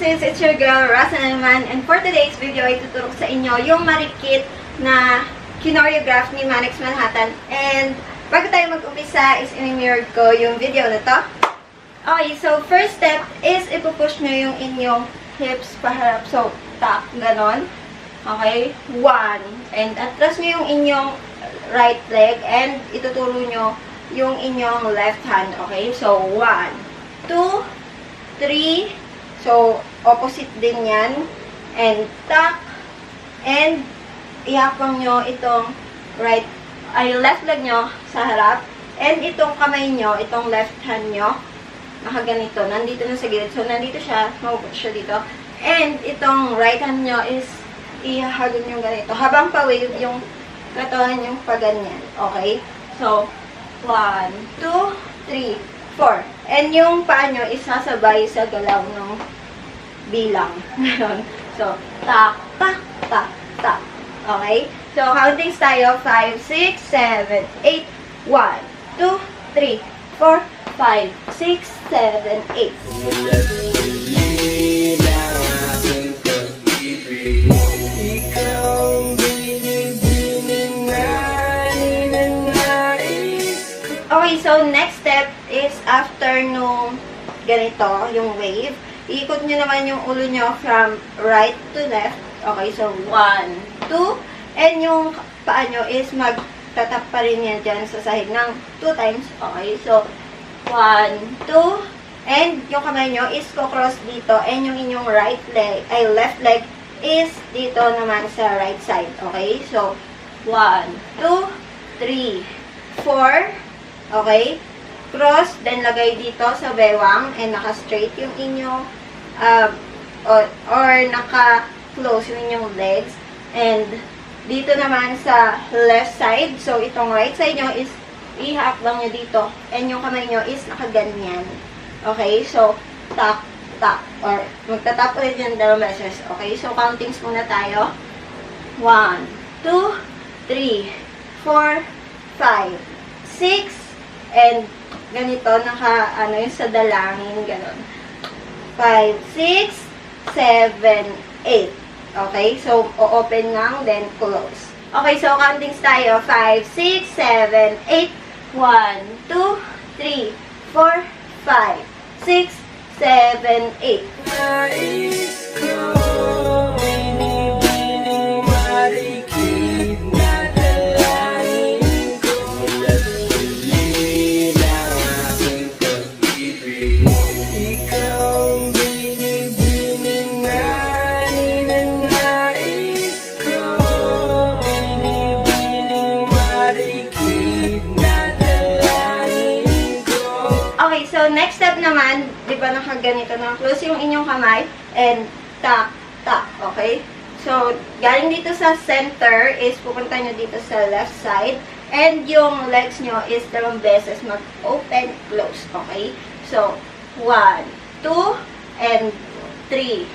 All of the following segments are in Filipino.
sis, it's your girl, Rasa naman. And for today's video, ay tuturo sa inyo yung marikit na kinoreograph ni Manix Manhattan. And bago tayo mag-umpisa, is i-mirror ko yung video na to. Okay, so first step is ipupush nyo yung inyong hips paharap. So, tap, ganon. Okay, 1. And atras nyo yung inyong right leg and ituturo nyo yung inyong left hand. Okay, so 1, 2, 3. So, opposite din yan. And tap. And ihapang nyo itong left leg nyo sa harap. And itong kamay nyo, itong left hand nyo, nakaganito. Nandito na sa gilid. So, nandito siya. Mapupunta siya dito. And itong right hand nyo is ihahagon nyo ganito. Habang pa-wave yung katawan yung paganyan. Okay? So, 1, 2, 3, 4. And yung paa nyo is sasabay sa galaw ng bilang. So, tak, tak, tak, tak. Okay? So, counting tayo. 5, 6, 7, 8. 1, 2, 3, 4, 5, 6, 7, 8. Okay, so next step is after nung ganito, yung wave, iikot nyo naman yung ulo nyo from right to left. Okay, so 1, 2, and yung paa nyo is magtatap pa rin yan dyan sa sahig ng 2 times. Okay, so 1, 2, and yung kamay nyo is co-cross dito, and yung inyong left leg is dito naman sa right side. Okay, so 1, 2, 3, 4. Okay? Cross, then lagay dito sa bewang, and naka-straight yung inyong, or naka-close yung inyong legs. And dito naman sa left side, so itong right side nyo is ihap lang nyo dito. And yung kamay nyo is nakaganyan. Okay? So, tap, tap. Or magtatap ulit yung dalawang beses. Okay? So, countings muna tayo. 1, 2, 3, 4, 5, 6, and ganito, yung sa dalangin, ganon. 5, 6, 7, 8. Okay? So, o-open lang, then close. Okay, so countings tayo. 5, 6, 7, 8. 1, 2, 3, 4, 5, 6, 7, 8. Nais ko, binibining marikit na dalangin ko. Laluli ng aking pag-ibig. Ikaw ang binibining na ninanais ko. Binibining marikit na dalangin ko. Okay, so next step naman, di ba nakaganito na, close yung inyong kamay, and tap, tap, okay? So, galing dito sa center is pupunta nyo dito sa left side, and yung legs nyo is dalawang beses mag-open, close, okay? So, 1, 2, and 3,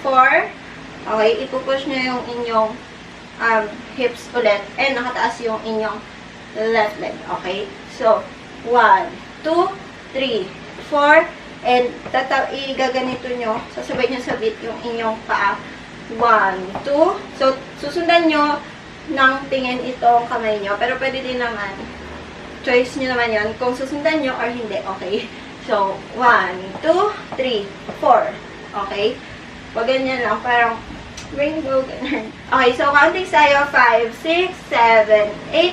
4, okay? Ipupush nyo yung inyong hips ulit, and nakataas yung inyong left leg, okay? So, 1, 2, 3, 4, and igaganito nyo, sasabay nyo sa beat yung inyong paa. 1, 2, so susundan nyo ng tingin itong kamay nyo, pero pwede din naman, choice nyo naman yon kung susundan nyo or hindi, okay? So, 1, 2, 3, 4, okay? Pag ganyan lang, parang rainbow, ganyan. Okay, so counting tayo, 5, 6, 7, 8,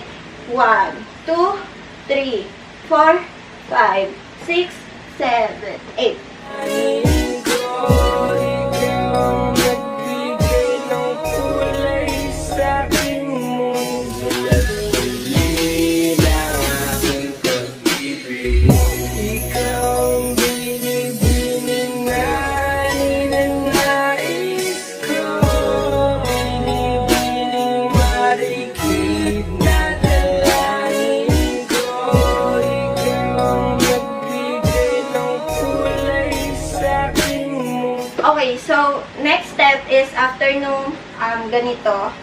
1, 2, 3, 4, 5, 6, 7, 8. Okay, so next step is after nung ganito.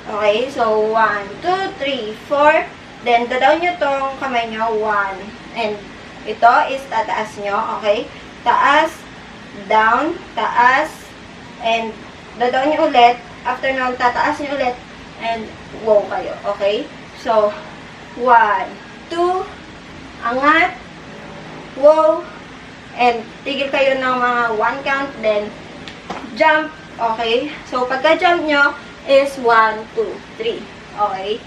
Okay, so 1, 2, 3, 4. Then, dadaw nyo tong kamay nyo, 1. And ito is tataas nyo, okay? Taas, down, taas, And down nyo ulit. After nun, tataas nyo ulit. And wow kayo. Okay? So, 1, 2, angat, wow, and tigil kayo ng mga 1 count, then jump. Okay? So, pagka-jump nyo is 1, 2, 3. Okay?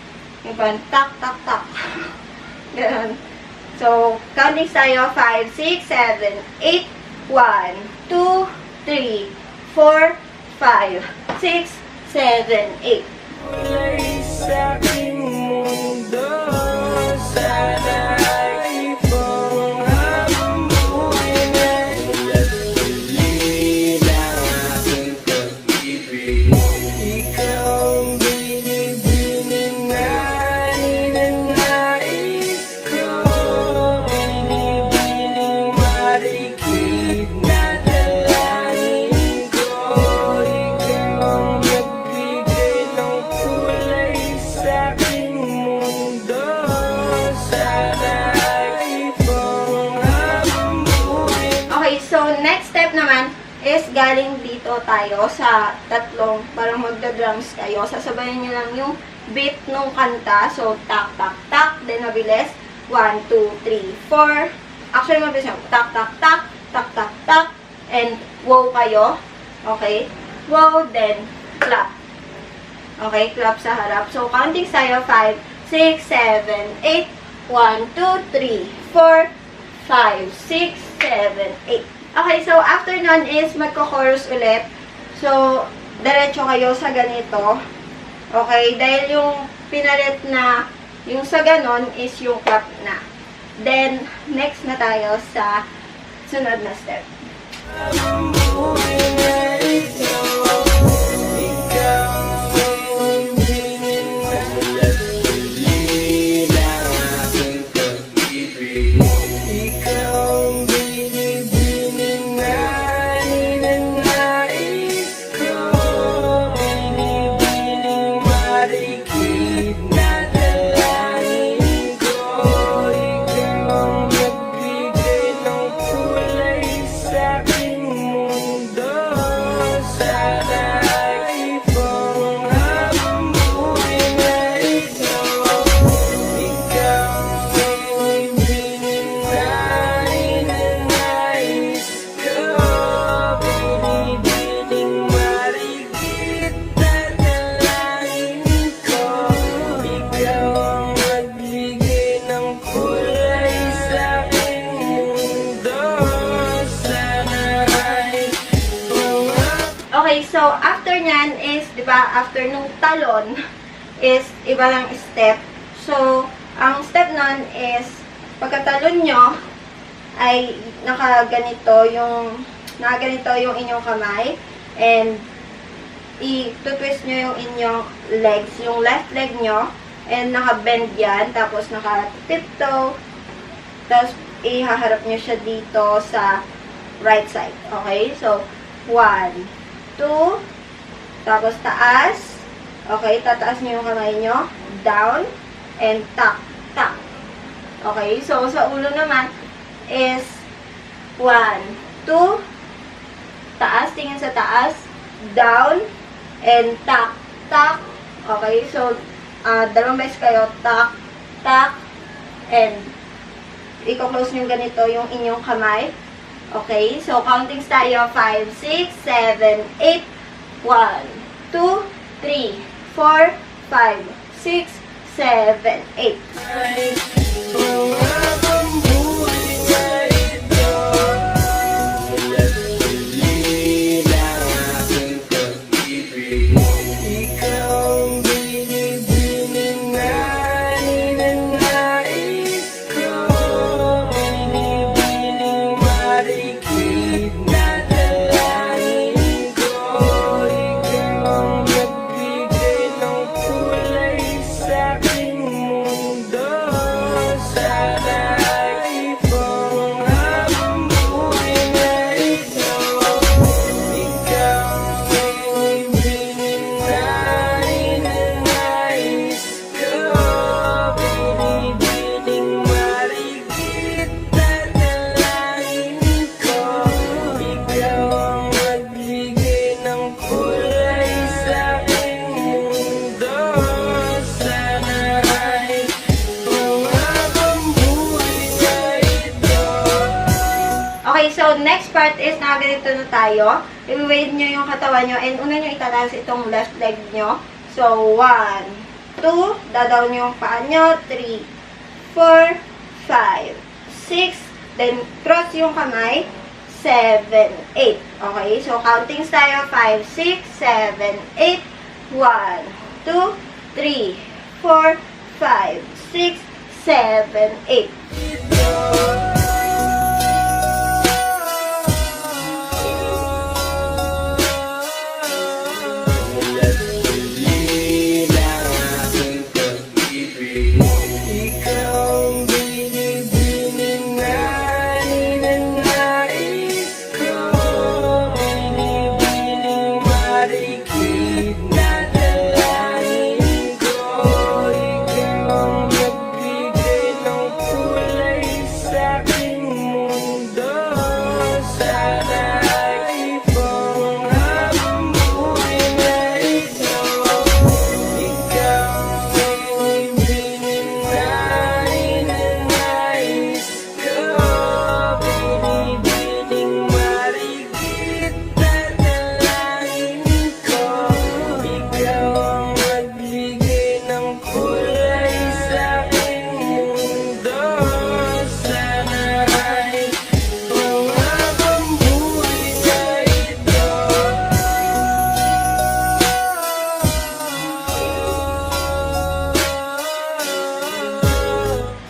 Yung pan, tak, tak, tak. Ganun. So, counting tayo, 5, 6, 7, 8, 1, 2, 3, 4, 5, 6, 7, 8. Sa aking mundo, sana ay ipong hamuin at lalila aking pag-ibig. Ikaw ang binibinin na ninanais ko, binibining marikit na dalangin ko. Ikaw ang nagbigay ng kulay sa aking mundo, sana ay ipong hamuin. Okay, so next step naman is galing dito tayo sa tatlong, parang magda-drums kayo. Sasabayan nyo lang yung beat nung kanta. So, tak, tak, tak, then mabilis. 1, 2, 3, 4. Actually, mabilis yung tak, tak, tak, tak, tak, tak, and wow kayo. Okay? Wow, then clap. Okay, clap sa harap. So, counting tayo, 5, 6, 7, 8, 1, 2, 3, 4, 5, 6, 7, 8. Okay, so after nun is magko-chorus ulit. So, diretso kayo sa ganito. Okay, dahil yung pinalit na, yung sa ganon is yung clap na. Then, next na tayo sa sunod na step. Hamuin na ito, ikaw ang binibining na lalila aking pag-ibig. Ikaw ang binibining na ninanais ko, binibining marikit na dalangin ko. Ikaw ang nagbigay ng kulay sa aking mundo, sana ay ipong hamuin na ito. Ikaw ang binibining na ninanais ko, binibining marikit na dalangin ko. Ikaw ang nagbigay ng kulay sa aking mundo, sana ay ipong Okay, so after nyan is, di ba, after nung talon is iba lang step. So, ang step nun is, pagkatalon nyo, ay nakaganito yung inyong kamay, and i-twist nyo yung inyong legs, yung left leg nyo, and naka-bend yan, tapos naka-tiptoe, tapos ihaharap nyo siya dito sa right side. Okay? So, 1, 2, tapos taas. Okay? Tataas nyo yung kamay nyo. Down. And tak. Tak. Okay? So, sa ulo naman is 1, 2, taas. Tingin sa taas. Down. And tak. Tak. Okay? So, dalawang beses kayo. Tak. Tak. And i-close nyo ganito yung inyong kamay. Okay? So, counting tayo. 5, 6, 7, 8, 1, 2, 3, 4, 5, 6, 7, 8. ay ipong hamuin na ito, lalila aking pag-ibig. Ikaw ang binibining na ninanais ko, binibining marikit na dalangin ko. Ikaw ang nagbigay ng kulay sa aking mundo, sana nakaganito na tayo. I-wave nyo yung katawan nyo and una nyo itataas itong left leg nyo. So, 1, 2, dadaw nyo yung paa nyo, 3, 4, 5, 6, then cross yung kamay, 7, 8. Okay, so countings tayo, 5, 6, 7, 8, 1, 2, 3, 4, 5, 6, 7, 8.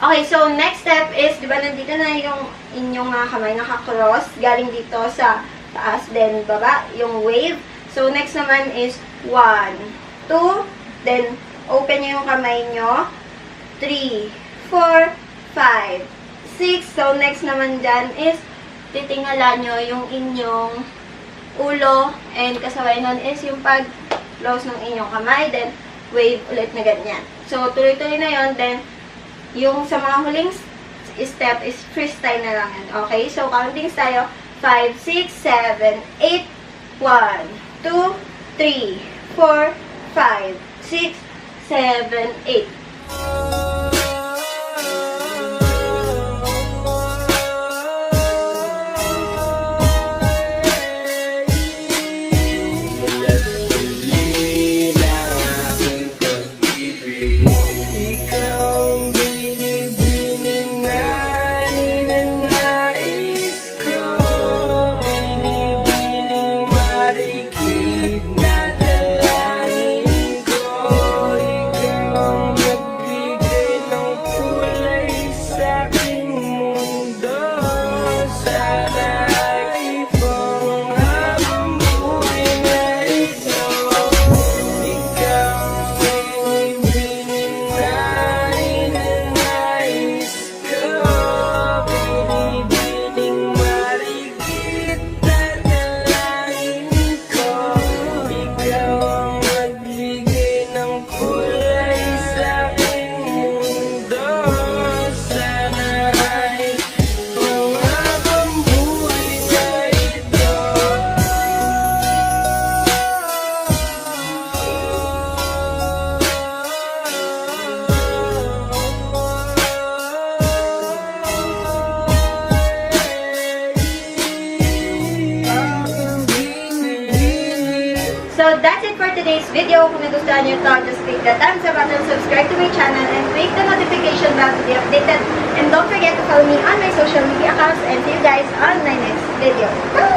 Okay, so next step is, di ba nandito na yung inyong kamay naka-cross, galing dito sa taas, then baba, yung wave. So next naman is 1, 2, then open nyo yung kamay nyo, 3, 4, 5, 6. So next naman dyan is, titingala nyo yung inyong ulo, and kasabay nun is yung pag-close ng inyong kamay, then wave ulit na ganyan. So tuloy-tuloy na yon, then yung sa mga huling step is freestyle na lang yan. Okay? So, countings tayo. 5, 6, 7, 8, 1, 2, 3, 4, 5, 6, 7, 8. So that's it for today's video. Kung nagustuhan nyo ito, just click the thumbs up button, subscribe to my channel, and click the notification bell to be updated. And don't forget to follow me on my social media accounts, and see you guys on my next video. Bye!